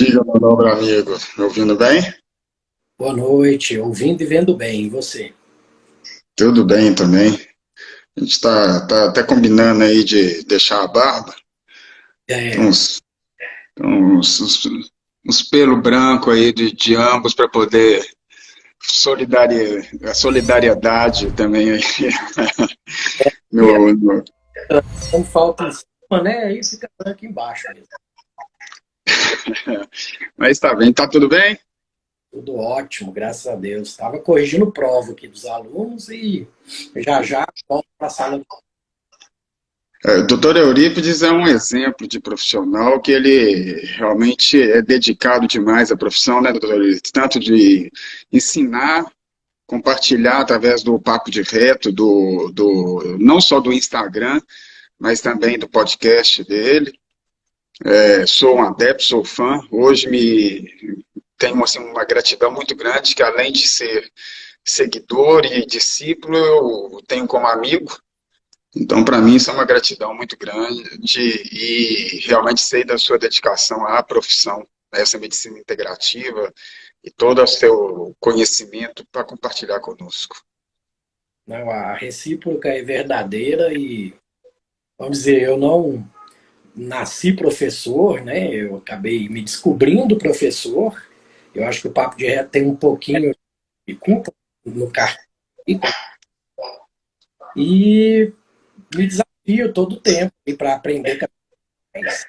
Diga, meu nobre amigo, me ouvindo bem? Boa noite, ouvindo e vendo bem, e você? Tudo bem também. A gente tá até combinando aí de deixar a barba. Tem É, uns pelo branco aí de ambos para poder a solidariedade também aí. e é, No- como falta em cima, né? Aí fica branco embaixo mesmo. Mas tá bem, tá tudo bem? Tudo ótimo, graças a Deus. Estava corrigindo prova aqui dos alunos e já já volto para a sala. O doutor Eurípides é um exemplo de profissional que ele realmente é dedicado demais à profissão, né, doutor Eurípides? Tanto de ensinar compartilhar através do Papo de Reto, não só do Instagram, mas também do podcast dele. Sou um adepto, sou fã. Hoje tenho assim, uma gratidão muito grande, que além de ser seguidor e discípulo, eu tenho como amigo. Então, para mim, isso é uma gratidão muito grande e realmente sei da sua dedicação à profissão, a essa medicina integrativa e todo o seu conhecimento para compartilhar conosco. Não, a recíproca é verdadeira e, vamos dizer, eu não nasci professor, né? Eu acabei me descobrindo professor. Eu acho que o Papo de Reto tem um pouquinho de culpa no cargo e me desafio todo o tempo para aprender cada vez mais.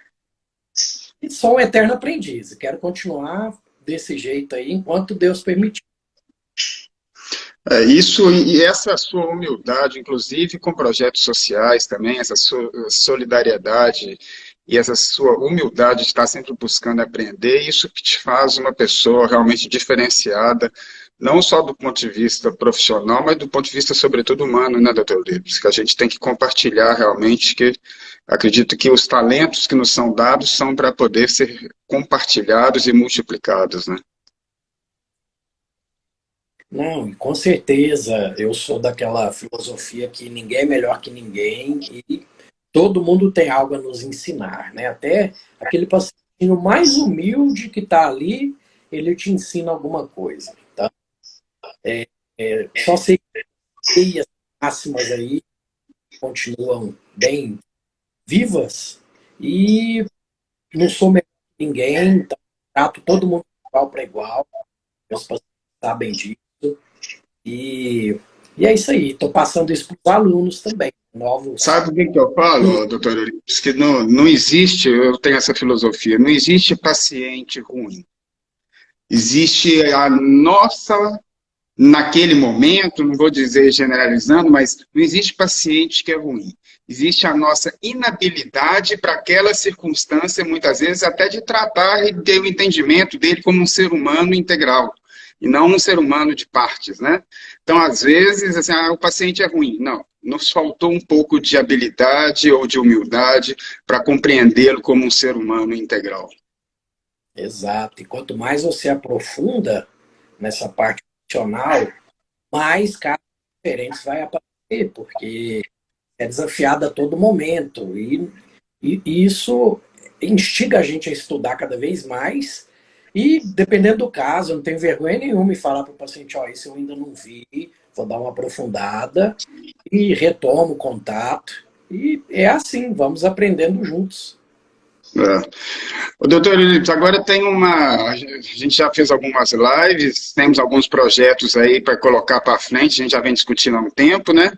E sou um eterno aprendiz. Quero continuar desse jeito aí enquanto Deus permitir. Isso e essa sua humildade, inclusive com projetos sociais também, essa sua solidariedade e essa sua humildade de estar sempre buscando aprender, isso que te faz uma pessoa realmente diferenciada, não só do ponto de vista profissional, mas do ponto de vista, sobretudo, humano, né, doutor Lips? Que a gente tem que compartilhar realmente, que acredito que os talentos que nos são dados são para poder ser compartilhados e multiplicados, né? Não, e com certeza eu sou daquela filosofia que ninguém é melhor que ninguém e todo mundo tem algo a nos ensinar, né? Até aquele pacientinho mais humilde que está ali, ele te ensina alguma coisa. Então, só sei que as máximas aí continuam bem vivas e não sou melhor que ninguém, então, trato todo mundo de igual para igual, meus pacientes sabem disso. E é isso aí, estou passando isso para os alunos também, novos. Sabe o que eu falo, doutor Euripides? Que não existe, eu tenho essa filosofia, não existe paciente ruim. Existe a nossa, naquele momento, não vou dizer generalizando, mas não existe paciente que é ruim. Existe a nossa inabilidade para aquela circunstância, muitas vezes, até de tratar e ter o entendimento dele como um ser humano integral, e não um ser humano de partes, né? Então, às vezes, assim, o paciente é ruim. Não, nos faltou um pouco de habilidade ou de humildade para compreendê-lo como um ser humano integral. Exato, e quanto mais você aprofunda nessa parte funcional, mais casos diferentes vai aparecer, porque é desafiado a todo momento, e isso instiga a gente a estudar cada vez mais, e dependendo do caso, eu não tenho vergonha nenhuma em falar para o paciente, ó, isso eu ainda não vi, vou dar uma aprofundada, e retomo o contato, e é assim, vamos aprendendo juntos. É. Ô, doutor Eurípides, agora tem uma. A gente já fez algumas lives, temos alguns projetos aí para colocar para frente, a gente já vem discutindo há um tempo, né?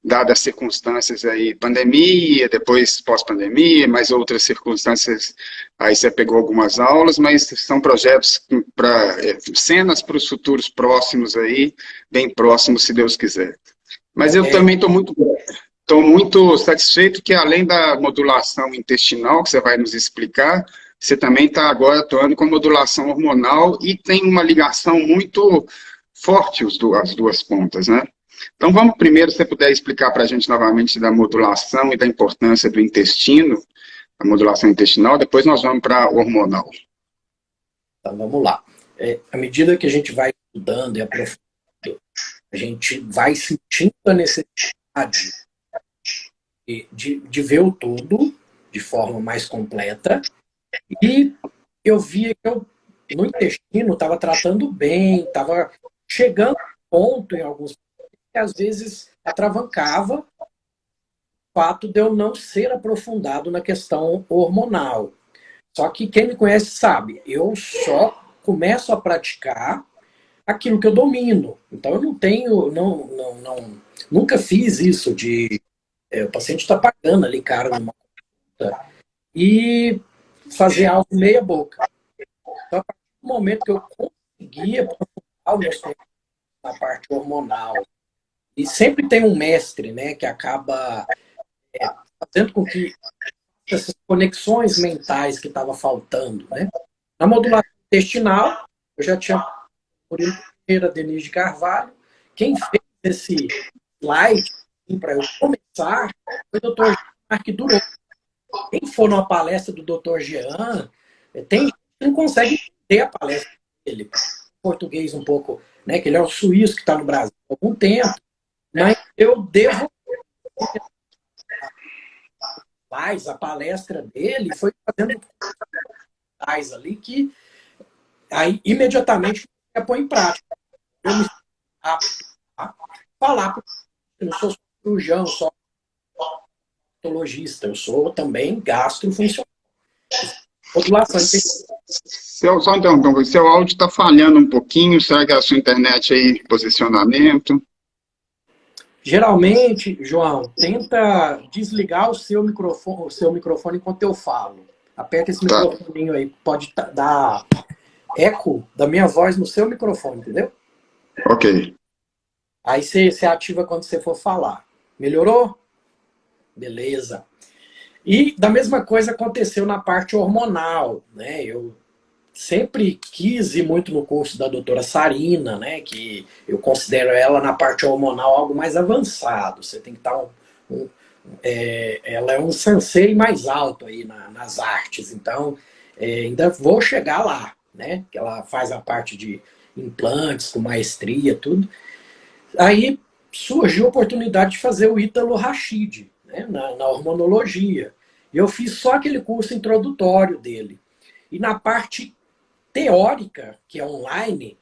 Dadas as circunstâncias aí, pandemia, depois pós-pandemia, mais outras circunstâncias, aí você pegou algumas aulas, mas são projetos para cenas para os futuros próximos aí, bem próximos, se Deus quiser. Mas eu É, também estou muito satisfeito que, além da modulação intestinal, que você vai nos explicar, você também está agora atuando com modulação hormonal e tem uma ligação muito forte as duas pontas, né? Então, vamos primeiro, se você puder explicar para a gente novamente da modulação e da importância do intestino, a modulação intestinal, depois nós vamos para a hormonal. então vamos lá. À medida que a gente vai estudando e aprofundando, a gente vai sentindo a necessidade de ver o todo de forma mais completa e eu via que eu, no intestino, estava tratando bem, estava chegando a ponto em alguns que às vezes atravancava o fato de eu não ser aprofundado na questão hormonal. Só que quem me conhece sabe, eu só começo a praticar aquilo que eu domino. Então eu não tenho, nunca fiz isso de o paciente está pagando ali caro numa conta e fazer algo meia boca. Então, a partir do momento que eu conseguia aprofundar os meus conhecimentos na parte hormonal, e sempre tem um mestre, né, que acaba fazendo com que essas conexões mentais que estava faltando, né? Na modulação intestinal, eu já tinha Murilo Pereira, Denise de Carvalho. Quem fez esse slide para eu começar foi o doutor Jean, que durou. Quem for numa palestra do doutor Jean, tem gente que não consegue entender a palestra dele. Português um pouco, né? Que ele é o suíço que está no Brasil há algum tempo, mas eu devo mais a palestra dele foi fazendo tais ali que aí imediatamente eu põe em prática. Eu me apto a falar, porque eu não sou cirurgião, sou patologista, eu sou também gastrofuncional. Modulação intestinal. Só então, seu áudio está falhando um pouquinho, será que é a sua internet aí, posicionamento? Geralmente, João, tenta desligar o seu microfone enquanto eu falo. Aperta esse Tá, microfoninho aí, pode dar eco da minha voz no seu microfone, entendeu? ok. Aí você ativa quando você for falar. Melhorou? Beleza. E da mesma coisa aconteceu na parte hormonal, né? Eu sempre quis ir muito no curso da doutora Sarina, né? Que eu considero ela na parte hormonal algo mais avançado. Você tem que estar ela é um sensei mais alto aí nas artes, então ainda vou chegar lá, né? Que ela faz a parte de implantes com maestria, tudo. Aí surgiu a oportunidade de fazer o Ítalo Rachid, né, na hormonologia. E eu fiz só aquele curso introdutório dele. E na parte teórica, que é online,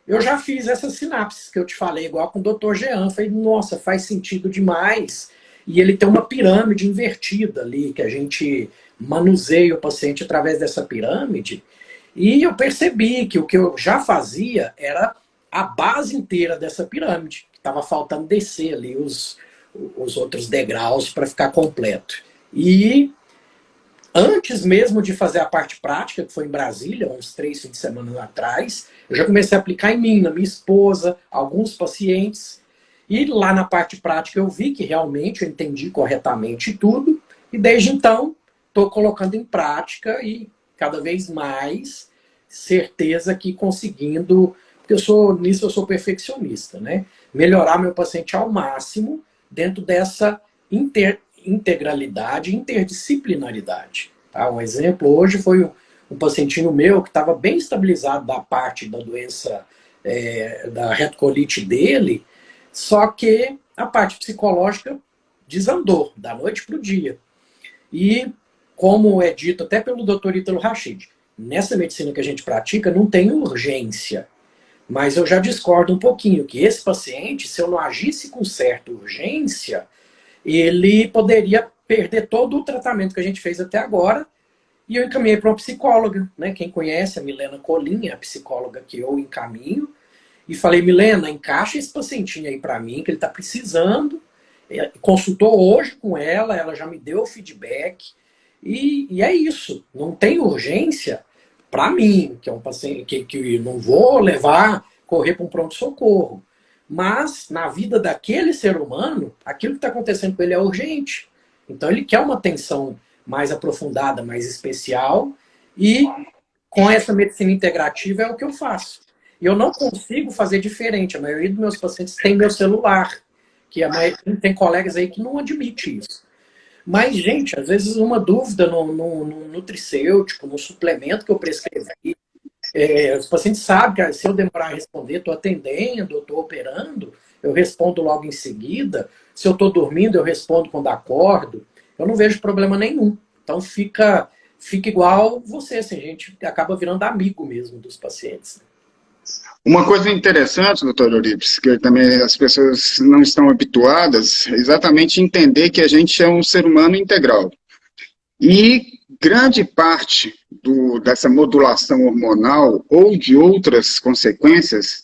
eu já fiz essas sinapses que eu te falei, igual com o Dr. Jean. Falei, nossa, faz sentido demais. E ele tem uma pirâmide invertida ali, que a gente manuseia o paciente através dessa pirâmide. E eu percebi que o que eu já fazia era a base inteira dessa pirâmide, que estava faltando descer ali os outros degraus para ficar completo. E antes mesmo de fazer a parte prática, que foi em Brasília, uns 3 fins de semana atrás, eu já comecei a aplicar em mim, na minha esposa, alguns pacientes. E lá na parte prática eu vi que realmente eu entendi corretamente tudo. E desde então, estou colocando em prática e cada vez mais certeza que conseguindo, porque nisso eu sou perfeccionista, né? Melhorar meu paciente ao máximo dentro dessa integralidade, interdisciplinaridade. Tá? Um exemplo, hoje foi um pacientinho meu que estava bem estabilizado da parte da doença da retocolite dele, só que a parte psicológica desandou da noite para o dia. E, como é dito até pelo Dr. Ítalo Rachid, nessa medicina que a gente pratica não tem urgência. Mas eu já discordo um pouquinho, que esse paciente, se eu não agisse com certa urgência, ele poderia perder todo o tratamento que a gente fez até agora. E eu encaminhei para uma psicóloga, né? Quem conhece, a Milena Colim, a psicóloga que eu encaminho. E falei, Milena, encaixa esse pacientinho aí para mim, que ele está precisando. Consultou hoje com ela, ela já me deu o feedback. E é isso, não tem urgência para mim, que é um paciente que não vou levar, correr para um pronto-socorro. Mas, na vida daquele ser humano, aquilo que está acontecendo com ele é urgente. Então, ele quer uma atenção mais aprofundada, mais especial. E, com essa medicina integrativa, é o que eu faço. E eu não consigo fazer diferente. A maioria dos meus pacientes tem meu celular. Tem colegas aí que não admite isso. Mas, gente, às vezes uma dúvida no nutricêutico, no suplemento que eu prescrevi, os pacientes sabem que se eu demorar a responder, estou atendendo, estou operando, eu respondo logo em seguida. Se eu estou dormindo, eu respondo quando acordo. Eu não vejo problema nenhum. Então fica fica igual você, assim, a gente acaba virando amigo mesmo dos pacientes. Uma coisa interessante, doutor Euripides, que também as pessoas não estão habituadas, é exatamente entender que a gente é um ser humano integral. E grande parte dessa modulação hormonal ou de outras consequências,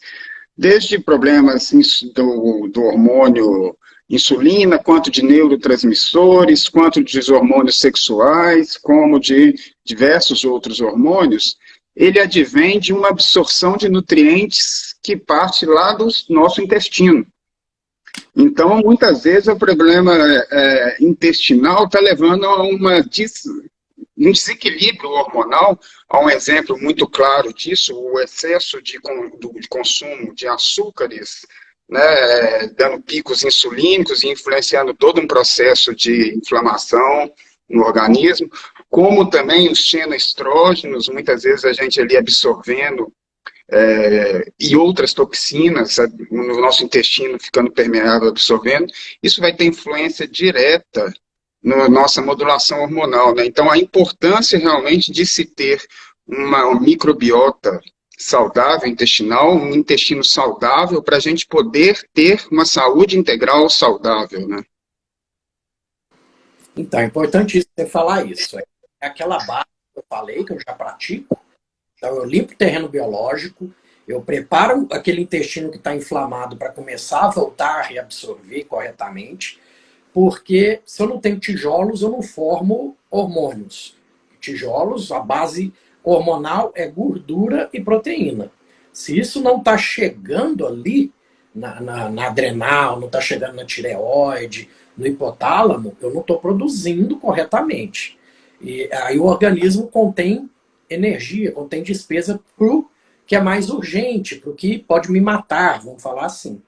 desde problemas do hormônio insulina, quanto de neurotransmissores, quanto de hormônios sexuais, como de diversos outros hormônios, ele advém de uma absorção de nutrientes que parte lá do nosso intestino. Então, muitas vezes, o problema intestinal está levando a um desequilíbrio hormonal. Há um exemplo muito claro disso, o excesso de consumo de açúcares, né, dando picos insulínicos e influenciando todo um processo de inflamação no organismo, como também os xenoestrógenos, muitas vezes a gente ali absorvendo e outras toxinas no nosso intestino ficando permeável, absorvendo, isso vai ter influência direta na nossa modulação hormonal, né? Então, a importância realmente de se ter uma microbiota saudável intestinal, um intestino saudável, para a gente poder ter uma saúde integral saudável, né? Então, é importante você falar isso. É aquela base que eu falei, que eu já pratico. Então, eu limpo o terreno biológico, eu preparo aquele intestino que está inflamado para começar a voltar a reabsorver corretamente, porque se eu não tenho tijolos, eu não formo hormônios. Tijolos, a base hormonal é gordura e proteína. Se isso não está chegando ali na adrenal, não está chegando na tireoide, no hipotálamo, eu não estou produzindo corretamente. E aí o organismo contém energia, contém despesa para o que é mais urgente, para o que pode me matar, vamos falar assim.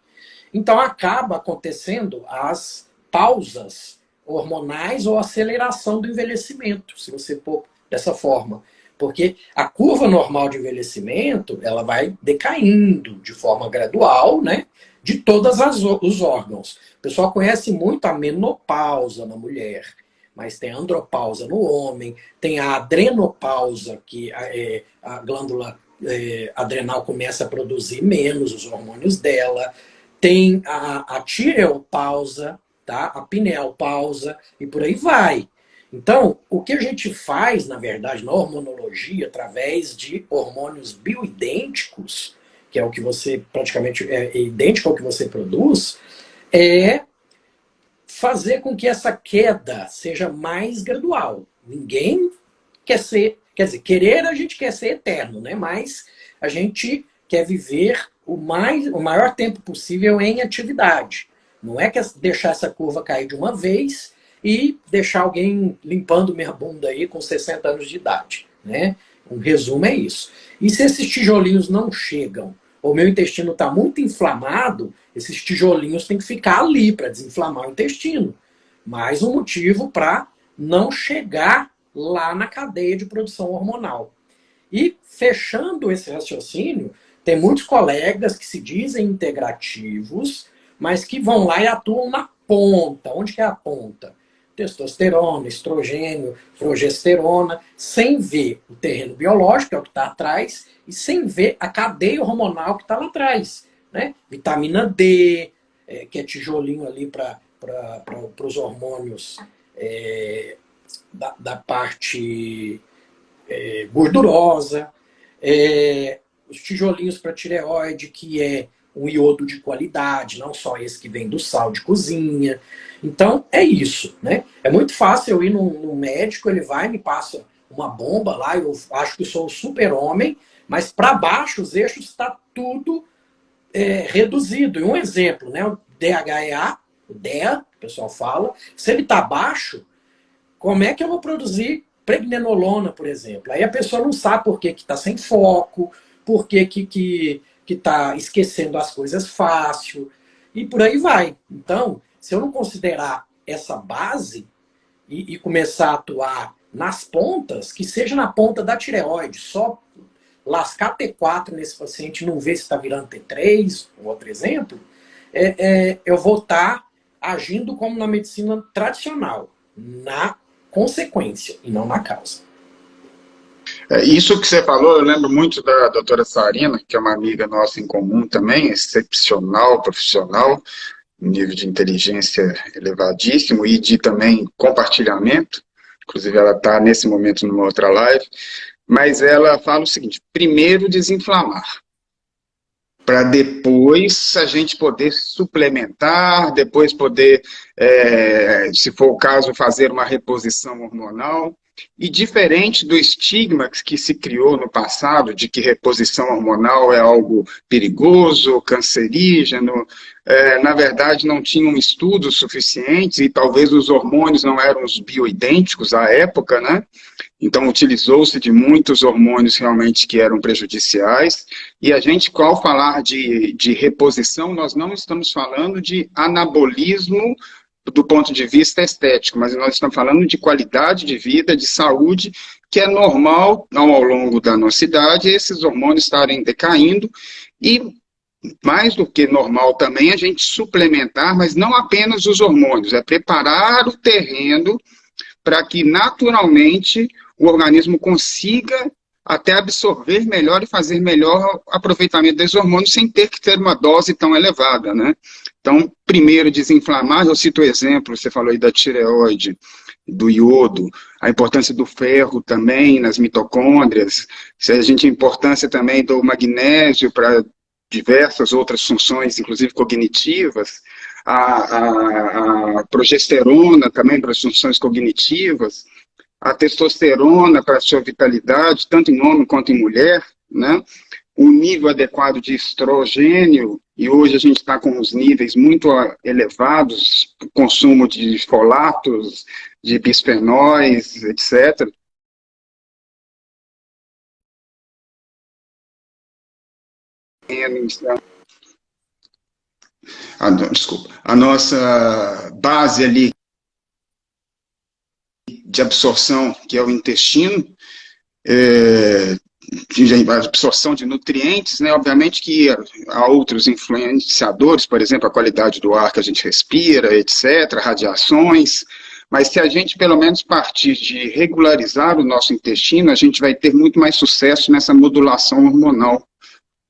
Então acaba acontecendo as pausas hormonais ou aceleração do envelhecimento, se você pôr dessa forma. Porque a curva normal de envelhecimento, ela vai decaindo de forma gradual, né? De todos os órgãos. O pessoal conhece muito a menopausa na mulher, mas tem a andropausa no homem, tem a adrenopausa, que a glândula adrenal começa a produzir menos os hormônios dela, tem a tireopausa, tá? A pinealpausa, e por aí vai. Então, o que a gente faz, na verdade, na hormonologia, através de hormônios bioidênticos, que é o que você praticamente é idêntico ao que você produz, é fazer com que essa queda seja mais gradual. Ninguém quer ser, quer dizer, querer a gente quer ser eterno, né? Mas a gente quer viver o maior tempo possível em atividade. Não é que deixar essa curva cair de uma vez e deixar alguém limpando minha bunda aí com 60 anos de idade, né? Um resumo é isso. E se esses tijolinhos não chegam, ou meu intestino está muito inflamado, esses tijolinhos têm que ficar ali para desinflamar o intestino. Mais um motivo para não chegar lá na cadeia de produção hormonal. E fechando esse raciocínio, tem muitos colegas que se dizem integrativos, mas que vão lá e atuam na ponta. Onde que é a ponta? Testosterona, estrogênio, progesterona, sem ver o terreno biológico, que é o que está atrás, e sem ver a cadeia hormonal que está lá atrás. Né? Vitamina D, que é tijolinho ali para os hormônios da parte gordurosa, os tijolinhos para tireoide, que é um iodo de qualidade, não só esse que vem do sal de cozinha. Então, é isso, né? É muito fácil eu ir num médico, ele vai, me passa uma bomba lá, eu acho que sou o super-homem, mas para baixo os eixos está tudo reduzido. E um exemplo, né? O DHEA, o DEA, o pessoal fala, se ele está baixo, como é que eu vou produzir pregnenolona, por exemplo? Aí a pessoa não sabe por que está sem foco, por que está esquecendo as coisas fácil, e por aí vai. Então, se eu não considerar essa base e começar a atuar nas pontas, que seja na ponta da tireoide, só lascar T4 nesse paciente, não ver se está virando T3, um outro exemplo, eu vou estar agindo como na medicina tradicional, na consequência e não na causa. Isso que você falou, eu lembro muito da doutora Sarina, que é uma amiga nossa em comum também, excepcional, profissional, um nível de inteligência elevadíssimo e de também compartilhamento. Inclusive, ela está nesse momento numa outra live. Mas ela fala o seguinte: primeiro desinflamar, para depois a gente poder suplementar, depois poder, se for o caso, fazer uma reposição hormonal. E diferente do estigma que se criou no passado de que reposição hormonal é algo perigoso, cancerígeno, na verdade não tinham estudos suficientes e talvez os hormônios não eram os bioidênticos à época, né? Então, utilizou-se de muitos hormônios realmente que eram prejudiciais. E a gente, ao falar de reposição, nós não estamos falando de anabolismo do ponto de vista estético, mas nós estamos falando de qualidade de vida, de saúde, que é normal ao longo da nossa idade esses hormônios estarem decaindo. E mais do que normal também a gente suplementar, mas não apenas os hormônios, é preparar o terreno para que naturalmente o organismo consiga até absorver melhor e fazer melhor aproveitamento desses hormônios sem ter que ter uma dose tão elevada, né? Então, primeiro, desinflamar, eu cito o exemplo, você falou aí da tireoide, do iodo, a importância do ferro também nas mitocôndrias, a importância também do magnésio para diversas outras funções, inclusive cognitivas, a progesterona também para as funções cognitivas, a testosterona para a sua vitalidade, tanto em homem quanto em mulher, né? O nível adequado de estrogênio, e hoje a gente está com os níveis muito elevados, consumo de folatos, de bisfenóis, etc. Desculpa. A nossa base ali de absorção, que é o intestino, de absorção de nutrientes, né? Obviamente que há outros influenciadores, por exemplo, a qualidade do ar que a gente respira, etc., radiações, mas se a gente pelo menos partir de regularizar o nosso intestino, a gente vai ter muito mais sucesso nessa modulação hormonal,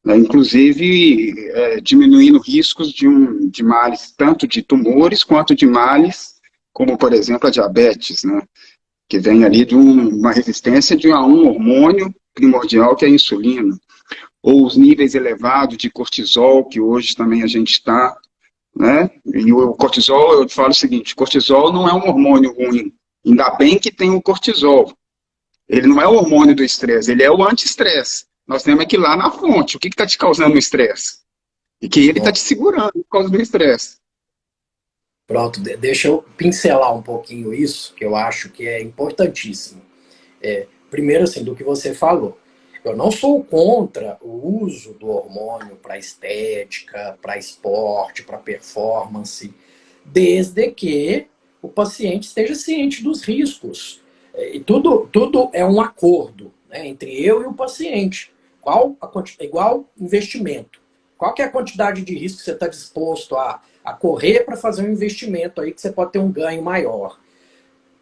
né? Inclusive diminuindo riscos de males, tanto de tumores quanto de males, como por exemplo a diabetes, né? Que vem ali de uma resistência a um hormônio primordial que é a insulina, ou os níveis elevados de cortisol, que hoje também a gente está, né? E o cortisol, eu falo o seguinte, cortisol não é um hormônio ruim, ainda bem que tem o cortisol, ele não é o hormônio do estresse, ele é o anti-estresse, nós temos que ir lá na fonte, o que está te causando o estresse? E que ele está te segurando por causa do estresse. Pronto, deixa eu pincelar um pouquinho isso, que eu acho que é importantíssimo. Primeiro, assim, do que você falou. Eu não sou contra o uso do hormônio para estética, para esporte, para performance, desde que o paciente esteja ciente dos riscos. E tudo é um acordo, né, entre eu e o paciente. Igual investimento. Qual que é a quantidade de risco que você está disposto a correr para fazer um investimento aí que você pode ter um ganho maior?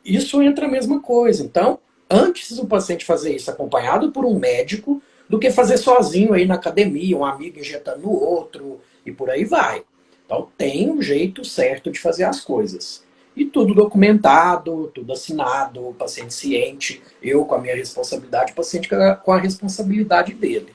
Isso entra a mesma coisa. Então, antes o paciente fazer isso acompanhado por um médico do que fazer sozinho aí na academia, um amigo injetando no outro e por aí vai. Então, tem um jeito certo de fazer as coisas. E tudo documentado, tudo assinado, o paciente ciente, eu com a minha responsabilidade, o paciente com a responsabilidade dele.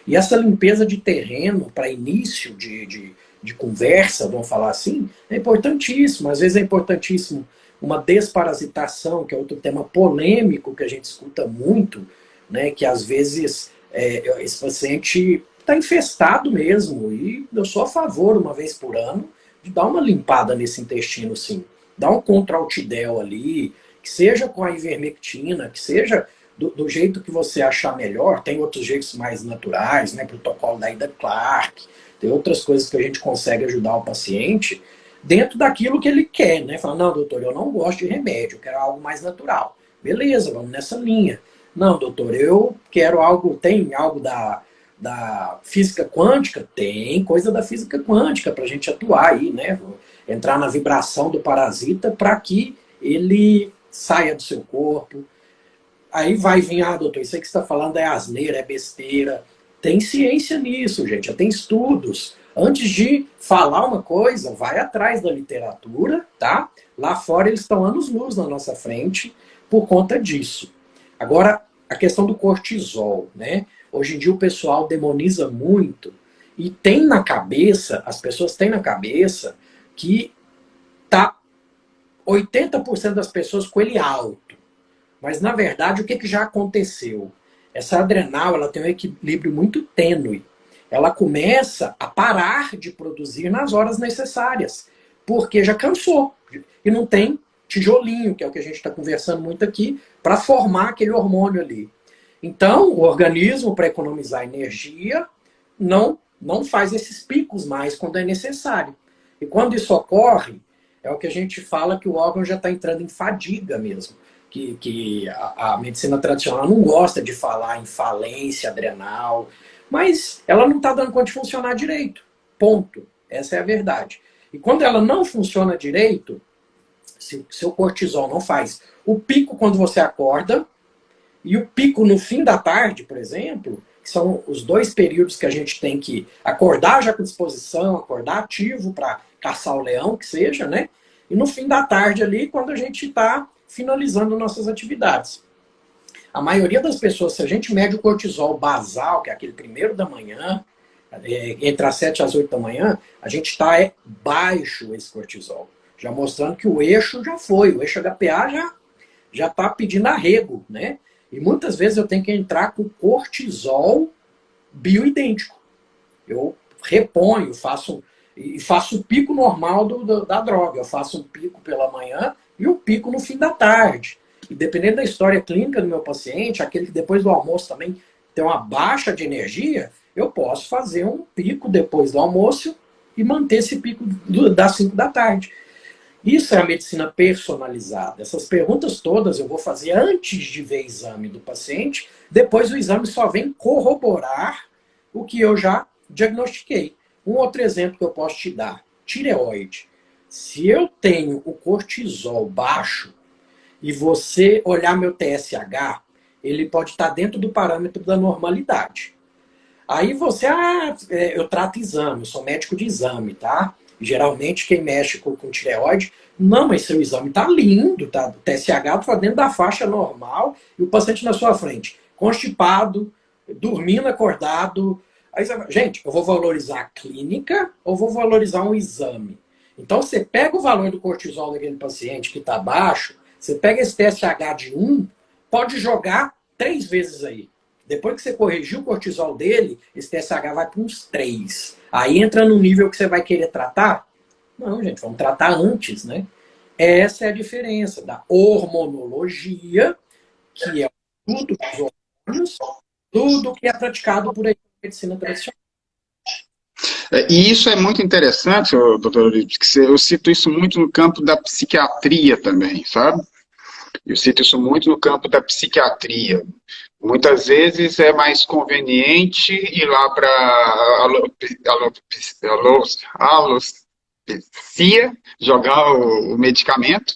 E essa limpeza de terreno para início de conversa, vamos falar assim, é importantíssimo. Às vezes é importantíssimo uma desparasitação, que é outro tema polêmico que a gente escuta muito, né, que às vezes esse paciente está infestado mesmo, e eu sou a favor, uma vez por ano, de dar uma limpada nesse intestino, sim. Dar um contraltidel ali, que seja com a ivermectina, que seja do jeito que você achar melhor. Tem outros jeitos mais naturais, né, protocolo da Ida Clark, tem outras coisas que a gente consegue ajudar o paciente dentro daquilo que ele quer, né? Fala, não, doutor, eu não gosto de remédio, eu quero algo mais natural. Beleza, vamos nessa linha. Não, doutor, eu quero algo, tem algo da física quântica? Tem coisa da física quântica para a gente atuar aí, né? Entrar na vibração do parasita para que ele saia do seu corpo. Aí vai vir, doutor, isso aí que você está falando é asneira, é besteira. Tem ciência nisso, gente, já tem estudos. Antes de falar uma coisa, vai atrás da literatura, tá? Lá fora eles estão anos-luz na nossa frente por conta disso. Agora, a questão do cortisol, né? Hoje em dia o pessoal demoniza muito e tem na cabeça, as pessoas têm na cabeça que tá 80% das pessoas com ele alto. Mas, na verdade, o que já aconteceu? Essa adrenal ela tem um equilíbrio muito tênue. Ela começa a parar de produzir nas horas necessárias, porque já cansou. E não tem tijolinho, que é o que a gente está conversando muito aqui, para formar aquele hormônio ali. Então, o organismo, para economizar energia, não faz esses picos mais quando é necessário. E quando isso ocorre, é o que a gente fala que o órgão já está entrando em fadiga mesmo. Que a medicina tradicional não gosta de falar em falência adrenal, mas ela não está dando conta de funcionar direito. Ponto. Essa é a verdade. E quando ela não funciona direito, se seu cortisol não faz o pico quando você acorda, e o pico no fim da tarde, por exemplo, que são os dois períodos que a gente tem que acordar já com disposição, acordar ativo para caçar o leão, que seja, né? E no fim da tarde ali, quando a gente está finalizando nossas atividades. A maioria das pessoas, se a gente mede o cortisol basal, que é aquele primeiro da manhã, entre as 7 e as 8 da manhã, a gente está baixo esse cortisol. Já mostrando que o eixo já foi, o eixo HPA já está pedindo arrego, né? E muitas vezes eu tenho que entrar com cortisol bioidêntico. Eu reponho, faço o pico normal da droga. Eu faço um pico pela manhã e um pico no fim da tarde. E dependendo da história clínica do meu paciente, aquele que depois do almoço também tem uma baixa de energia, eu posso fazer um pico depois do almoço e manter esse pico das 5 da tarde. Isso é a medicina personalizada. Essas perguntas todas eu vou fazer antes de ver o exame do paciente, depois o exame só vem corroborar o que eu já diagnostiquei. Um outro exemplo que eu posso te dar, tireoide. Se eu tenho o cortisol baixo e você olhar meu TSH, ele pode estar dentro do parâmetro da normalidade. Aí você, eu trato exame, eu sou médico de exame, tá? Geralmente quem mexe com tireoide, não, mas seu exame tá lindo, tá? O TSH tá dentro da faixa normal e o paciente na sua frente, constipado, dormindo acordado. Aí, gente, eu vou valorizar a clínica ou vou valorizar um exame? Então você pega o valor do cortisol daquele paciente que está baixo, você pega esse TSH de 1, pode jogar 3 vezes aí. Depois que você corrigiu o cortisol dele, esse TSH vai para uns 3. Aí entra no nível que você vai querer tratar? Não, gente, vamos tratar antes, né? Essa é a diferença da hormonologia, que é o estudo dos hormônios, tudo que é praticado por aí na medicina tradicional. E isso é muito interessante, doutor Eurípides, que eu cito isso muito no campo da psiquiatria também, sabe? Eu cito isso muito no campo da psiquiatria. Muitas vezes é mais conveniente ir lá para a alopecia, jogar o medicamento.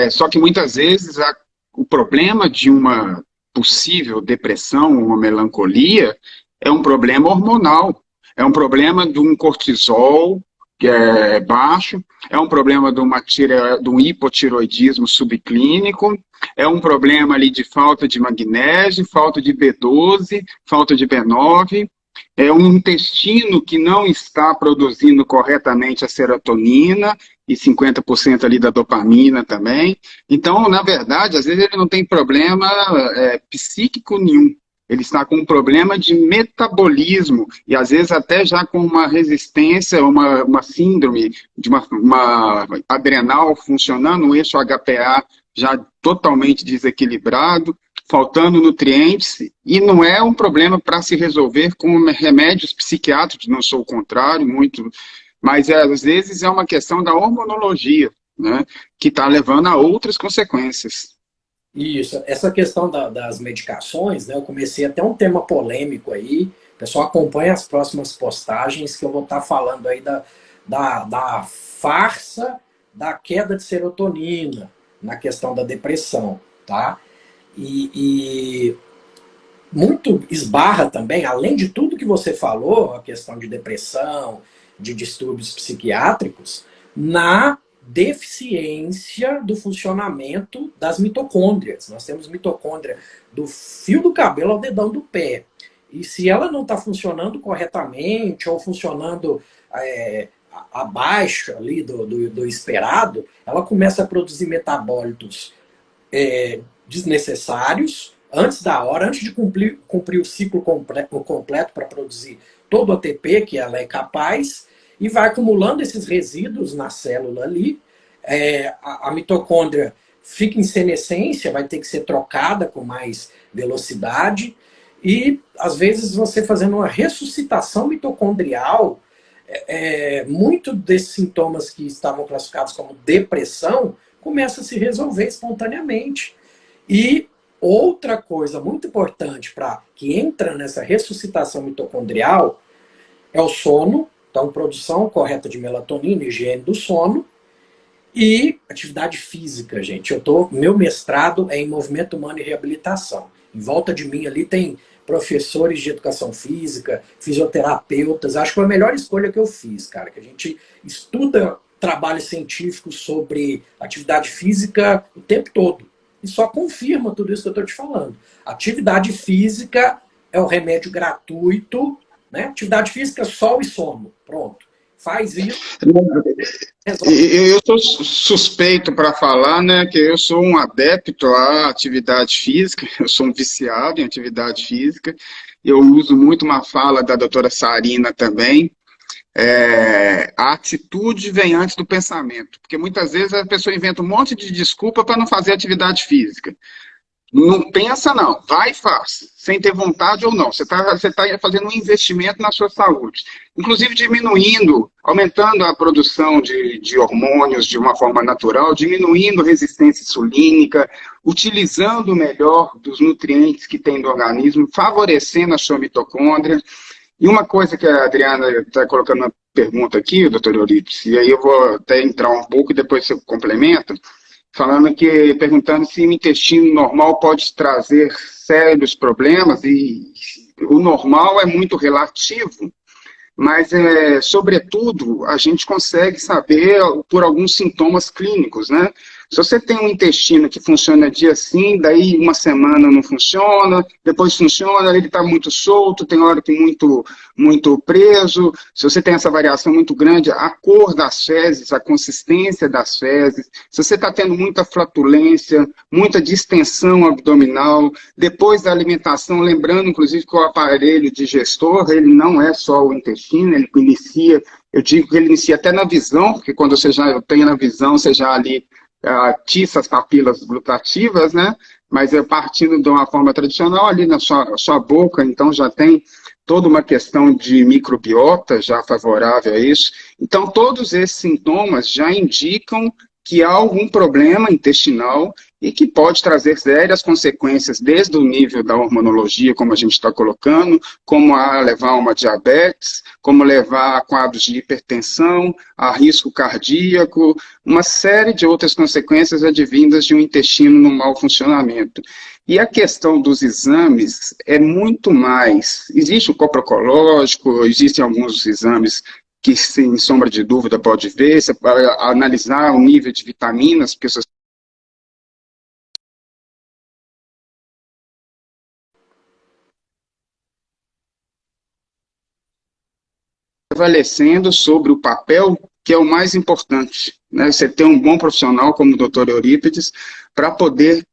Só que muitas vezes o problema de uma possível depressão, uma melancolia, é um problema hormonal. É um problema de um cortisol que é baixo, é um problema de um hipotiroidismo subclínico, é um problema ali de falta de magnésio, falta de B12, falta de B9, é um intestino que não está produzindo corretamente a serotonina e 50% ali da dopamina também. Então, na verdade, às vezes ele não tem problema psíquico nenhum. Ele está com um problema de metabolismo e às vezes até já com uma resistência, uma síndrome de uma adrenal funcionando, um eixo HPA já totalmente desequilibrado, faltando nutrientes, e não é um problema para se resolver com remédios psiquiátricos, não sou o contrário, muito, mas às vezes é uma questão da hormonologia, né, que está levando a outras consequências. Isso, essa questão das medicações, né, eu comecei até um tema polêmico aí, o pessoal acompanha as próximas postagens que eu vou estar falando aí da farsa da queda de serotonina na questão da depressão, tá? E muito esbarra também, além de tudo que você falou, a questão de depressão, de distúrbios psiquiátricos, na deficiência do funcionamento das mitocôndrias. Nós temos mitocôndria do fio do cabelo ao dedão do pé. E se ela não está funcionando corretamente ou funcionando abaixo ali do esperado, ela começa a produzir metabólitos desnecessários, antes da hora, antes de cumprir o ciclo completo para produzir todo o ATP que ela é capaz, e vai acumulando esses resíduos na célula ali. A mitocôndria fica em senescência, vai ter que ser trocada com mais velocidade, e às vezes você fazendo uma ressuscitação mitocondrial, muito desses sintomas que estavam classificados como depressão começa a se resolver espontaneamente. E outra coisa muito importante para que entra nessa ressuscitação mitocondrial é o sono, então produção correta de melatonina, higiene do sono e atividade física, gente. Meu mestrado é em movimento humano e reabilitação. Em volta de mim ali tem professores de educação física, fisioterapeutas. Acho que foi a melhor escolha que eu fiz, cara, que a gente estuda trabalhos científicos sobre atividade física o tempo todo. E só confirma tudo isso que eu estou te falando. Atividade física é o remédio gratuito, né? Atividade física, sol e sono. Pronto. Faz isso. Eu sou suspeito para falar, né, que eu sou um adepto à atividade física, eu sou um viciado em atividade física, eu uso muito uma fala da doutora Sarina também, a atitude vem antes do pensamento, porque muitas vezes a pessoa inventa um monte de desculpa para não fazer atividade física. Não pensa, não. Vai e faz. Sem ter vontade ou não. Você tá fazendo um investimento na sua saúde. Inclusive diminuindo, aumentando a produção de hormônios de uma forma natural, diminuindo a resistência insulínica, utilizando o melhor dos nutrientes que tem do organismo, favorecendo a sua mitocôndria. E uma coisa que a Adriana está colocando na pergunta aqui, doutor Eurípides, e aí eu vou até entrar um pouco e depois você complementa, perguntando se o intestino normal pode trazer sérios problemas, e o normal é muito relativo, mas, sobretudo, a gente consegue saber por alguns sintomas clínicos, né? Se você tem um intestino que funciona dia sim, daí uma semana não funciona, depois funciona, ele está muito solto, tem hora que muito preso. Se você tem essa variação muito grande, a cor das fezes, a consistência das fezes, se você está tendo muita flatulência, muita distensão abdominal, depois da alimentação, lembrando inclusive que o aparelho digestor, ele não é só o intestino, ele inicia, eu digo que ele inicia até na visão, porque quando você já tem na visão, você já ali atiça as papilas glutativas, né? Mas partindo de uma forma tradicional, ali na sua boca, então já tem toda uma questão de microbiota já favorável a isso. Então, todos esses sintomas já indicam que há algum problema intestinal e que pode trazer sérias consequências, desde o nível da hormonologia, como a gente está colocando, como a levar a uma diabetes, como levar a quadros de hipertensão, a risco cardíaco, uma série de outras consequências advindas de um intestino no mau funcionamento. E a questão dos exames é muito mais. Existe o coprocológico, existem alguns exames que, sem sombra de dúvida, pode ver, você pode analisar o nível de vitaminas, porque você prevalecendo sobre o papel, que é o mais importante, né? Você ter um bom profissional como o Dr. Eurípides para poder,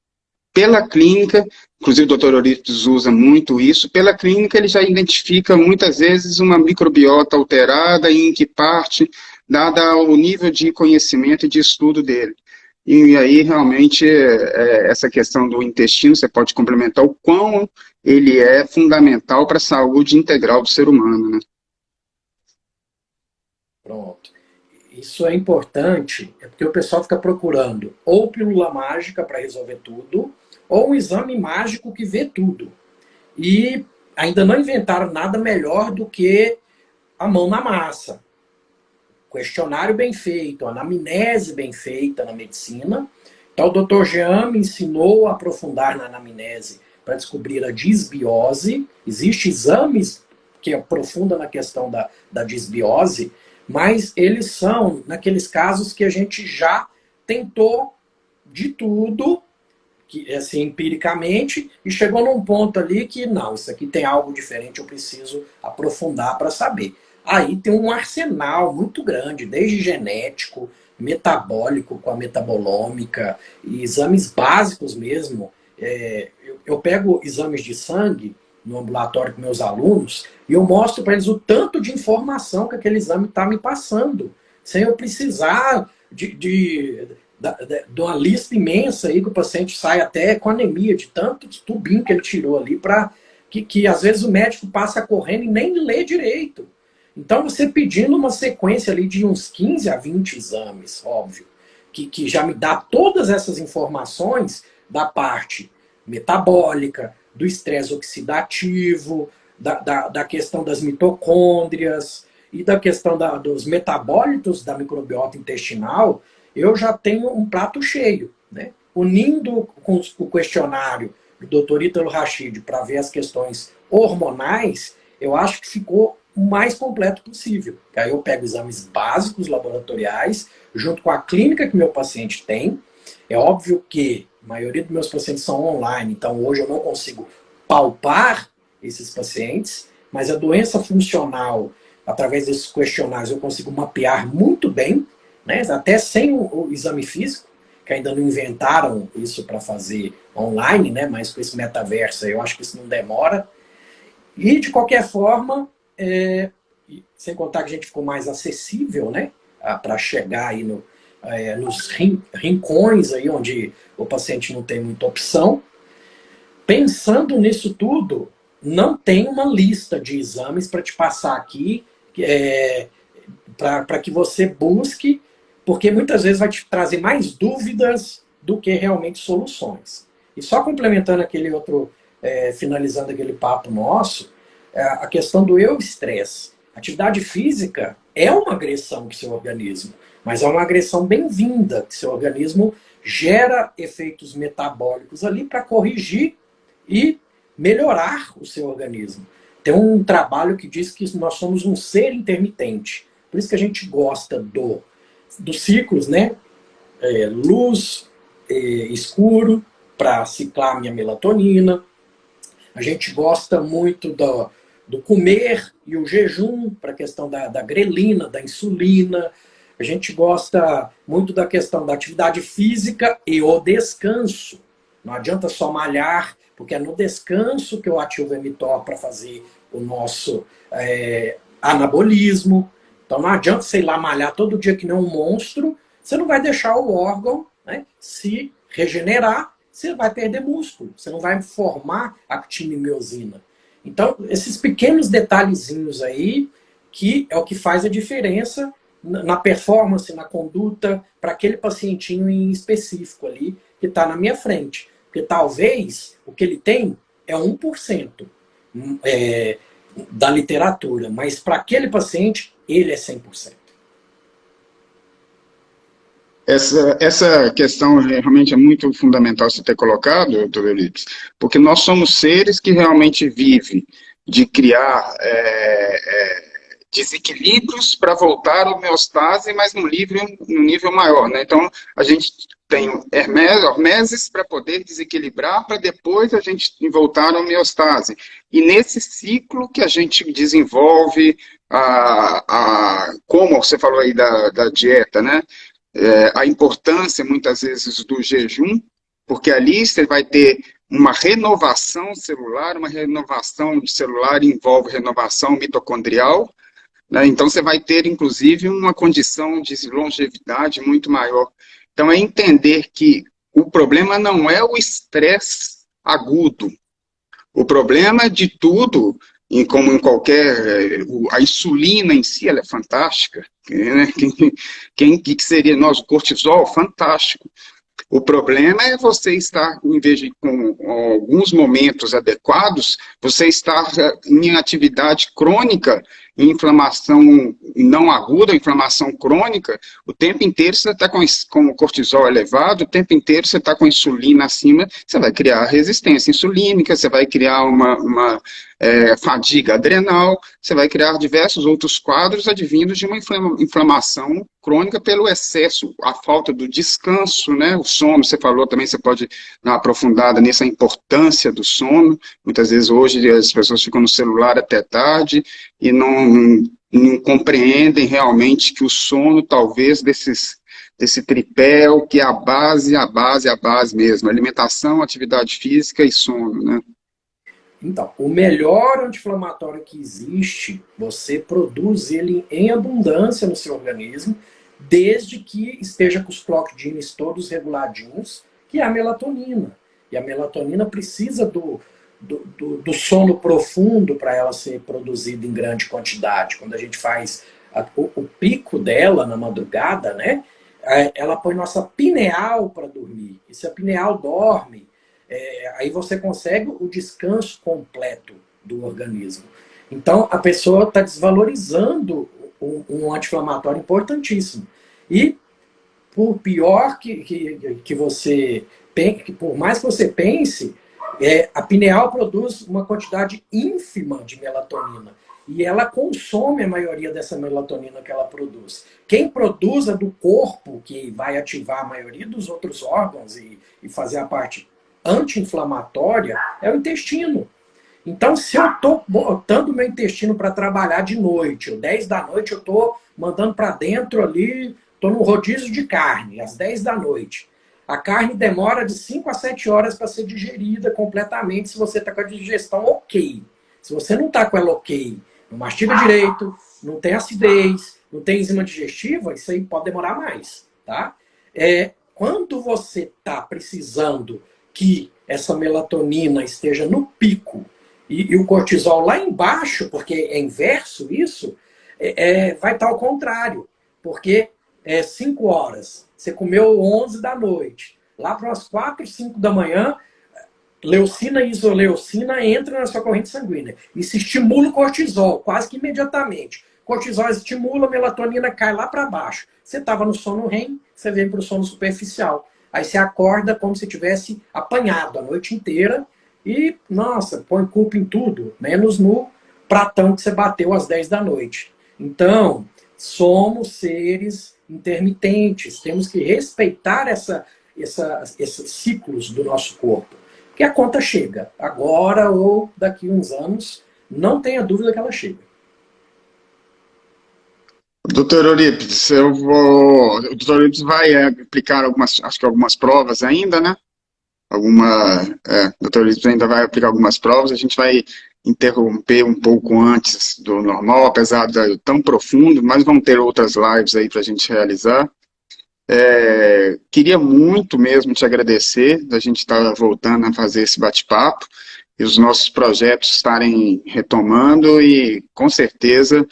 pela clínica, inclusive o doutor Eurípides usa muito isso, pela clínica ele já identifica muitas vezes uma microbiota alterada e em que parte, dada o nível de conhecimento e de estudo dele. E aí realmente essa questão do intestino, você pode complementar o quão ele é fundamental para a saúde integral do ser humano, né? Pronto. Isso é importante, porque o pessoal fica procurando ou pílula mágica para resolver tudo, ou um exame mágico que vê tudo. E ainda não inventaram nada melhor do que a mão na massa. Questionário bem feito, anamnese bem feita na medicina, Então, o Dr. Jean me ensinou a aprofundar na anamnese para descobrir a disbiose. Existem exames que aprofundam na questão da disbiose, mas eles são naqueles casos que a gente já tentou de tudo, que, assim, empiricamente, e chegou num ponto ali que, não, isso aqui tem algo diferente, eu preciso aprofundar para saber. Aí tem um arsenal muito grande, desde genético, metabólico, com a metabolômica, e exames básicos mesmo. Eu pego exames de sangue no ambulatório com meus alunos e eu mostro para eles o tanto de informação que aquele exame está me passando, sem eu precisar de uma lista imensa aí que o paciente sai até com anemia, de tanto tubinho que ele tirou ali, que às vezes o médico passa correndo e nem lê direito. Então você pedindo uma sequência ali de uns 15 a 20 exames, óbvio, que já me dá todas essas informações da parte metabólica, do estresse oxidativo, da questão das mitocôndrias e da questão dos metabólitos da microbiota intestinal, eu já tenho um prato cheio, né? Unindo com o questionário do Dr. Ítalo Rachid para ver as questões hormonais, eu acho que ficou o mais completo possível. Aí eu pego exames básicos laboratoriais, junto com a clínica que meu paciente tem. É óbvio que a maioria dos meus pacientes são online, então hoje eu não consigo palpar esses pacientes, mas a doença funcional, através desses questionários, eu consigo mapear muito bem, né? Até sem o exame físico, que ainda não inventaram isso para fazer online, né? Mas com esse metaverso eu acho que isso não demora. E, de qualquer forma, sem contar que a gente ficou mais acessível, né? Para chegar aí nos rincões aí onde o paciente não tem muita opção. Pensando nisso tudo, não tem uma lista de exames para te passar aqui, para que você busque, porque muitas vezes vai te trazer mais dúvidas do que realmente soluções. E só complementando aquele outro, finalizando aquele papo nosso, a questão do estresse. Atividade física é uma agressão para o seu organismo, mas é uma agressão bem-vinda, que seu organismo gera efeitos metabólicos ali para corrigir e melhorar o seu organismo. Tem um trabalho que diz que nós somos um ser intermitente. Por isso que a gente gosta dos ciclos, né? Luz, escuro, para ciclar a minha melatonina. A gente gosta muito do comer e o jejum, para a questão da grelina, da insulina. A gente gosta muito da questão da atividade física e o descanso. Não adianta só malhar, porque é no descanso que eu ativo o mTOR para fazer o nosso anabolismo. Então não adianta, sei lá, malhar todo dia que nem um monstro, você não vai deixar o órgão, né, se regenerar, você vai perder músculo, você não vai formar actina e miosina. Então, esses pequenos detalhezinhos aí, que é o que faz a diferença na performance, na conduta, para aquele pacientinho em específico ali, que está na minha frente. Porque talvez o que ele tem é 1% da literatura, mas para aquele paciente, ele é 100%. Essa questão realmente é muito fundamental você ter colocado, doutor Euripides, porque nós somos seres que realmente vivem de criar desequilíbrios para voltar à homeostase, mas num nível maior, né? Então, a gente tem hormeses para poder desequilibrar, para depois a gente voltar à homeostase. E nesse ciclo que a gente desenvolve, como você falou aí da dieta, né? A importância, muitas vezes, do jejum, porque ali você vai ter uma renovação celular envolve renovação mitocondrial, né? Então você vai ter, inclusive, uma condição de longevidade muito maior. Então é entender que o problema não é o estresse agudo, o problema de tudo, como em qualquer... A insulina em si, ela é fantástica, né? Que seria o cortisol? Fantástico. O problema é você estar, em vez de com alguns momentos adequados, você estar em atividade crônica, inflamação não aguda, inflamação crônica, o tempo inteiro você está com o cortisol elevado, o tempo inteiro você está com a insulina acima, você vai criar resistência insulínica, você vai criar uma fadiga adrenal, você vai criar diversos outros quadros advindos de uma inflamação crônica pelo excesso, a falta do descanso, né? O sono, você falou também, você pode dar uma aprofundada nisso, a importância do sono. Muitas vezes hoje as pessoas ficam no celular até tarde e não compreendem realmente que o sono, talvez, desse tripé, é o que é a base mesmo, alimentação, atividade física e sono, né? Então, o melhor anti-inflamatório que existe, você produz ele em abundância no seu organismo, desde que esteja com os clock genes todos reguladinhos, que é a melatonina. E a melatonina precisa do sono profundo para ela ser produzida em grande quantidade. Quando a gente faz o pico dela na madrugada, né, ela põe nossa pineal para dormir. E se a pineal dorme, aí você consegue o descanso completo do organismo. Então, a pessoa está desvalorizando um anti-inflamatório importantíssimo. E, por pior que você pense, por mais que você pense, a pineal produz uma quantidade ínfima de melatonina. E ela consome a maioria dessa melatonina que ela produz. Quem produz é do corpo, que vai ativar a maioria dos outros órgãos e fazer a parte anti-inflamatória, é o intestino. Então, se eu estou botando meu intestino para trabalhar de noite, às 10 da noite eu estou mandando para dentro ali, estou no rodízio de carne, às 10 da noite. A carne demora de 5 a 7 horas para ser digerida completamente se você está com a digestão ok. Se você não está com ela ok, não mastiga direito, não tem acidez, não tem enzima digestiva, isso aí pode demorar mais. Tá? Quando você está precisando que essa melatonina esteja no pico e o cortisol lá embaixo, porque é inverso isso, vai estar ao contrário. Porque 5 horas, você comeu 11 da noite, lá para umas 4, 5 da manhã, leucina e isoleucina entram na sua corrente sanguínea. Isso estimula o cortisol, quase que imediatamente. Cortisol estimula, a melatonina cai lá para baixo. Você estava no sono REM, você vem para o sono superficial. Aí você acorda como se tivesse apanhado a noite inteira e, nossa, põe culpa em tudo, menos no pratão que você bateu às 10 da noite. Então, somos seres intermitentes, temos que respeitar esses ciclos do nosso corpo. Porque a conta chega, agora ou daqui a uns anos, não tenha dúvida que ela chega. Doutor Eurípides, o doutor Eurípides vai aplicar algumas provas ainda, né? O doutor Eurípides ainda vai aplicar algumas provas, a gente vai interromper um pouco antes do normal, apesar de tão profundo, mas vão ter outras lives aí para a gente realizar. Queria muito mesmo te agradecer, da gente estar voltando a fazer esse bate-papo, e os nossos projetos estarem retomando, e com certeza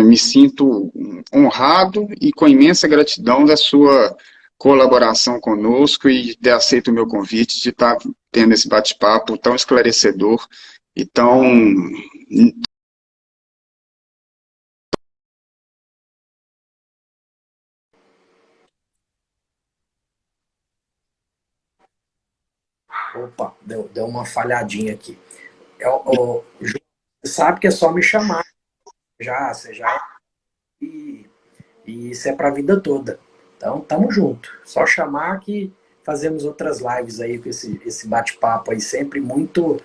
me sinto honrado e com imensa gratidão da sua colaboração conosco e de ter aceito o meu convite, de estar tendo esse bate-papo tão esclarecedor e tão... Opa, deu uma falhadinha aqui. Você sabe que é só me chamar. Você já... E isso é para a vida toda. Então, tamo junto. Só chamar que fazemos outras lives aí com esse bate-papo aí, sempre muito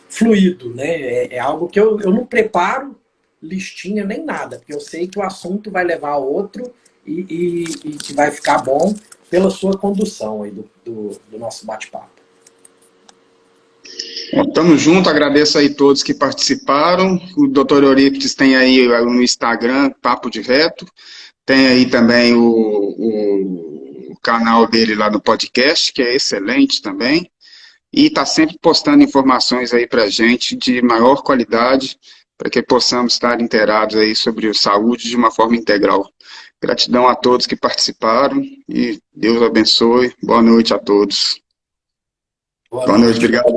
fluido, né? É algo que eu não preparo listinha nem nada, porque eu sei que o assunto vai levar a outro e que vai ficar bom pela sua condução aí do nosso bate-papo. Tamo junto, agradeço aí todos que participaram. O Dr. Eurípides tem aí no Instagram, Papo de Reto, tem aí também o canal dele lá no podcast, que é excelente também, e está sempre postando informações aí pra gente de maior qualidade, para que possamos estar inteirados aí sobre a saúde de uma forma integral. Gratidão a todos que participaram e Deus abençoe. Boa noite a todos. Boa noite, obrigado.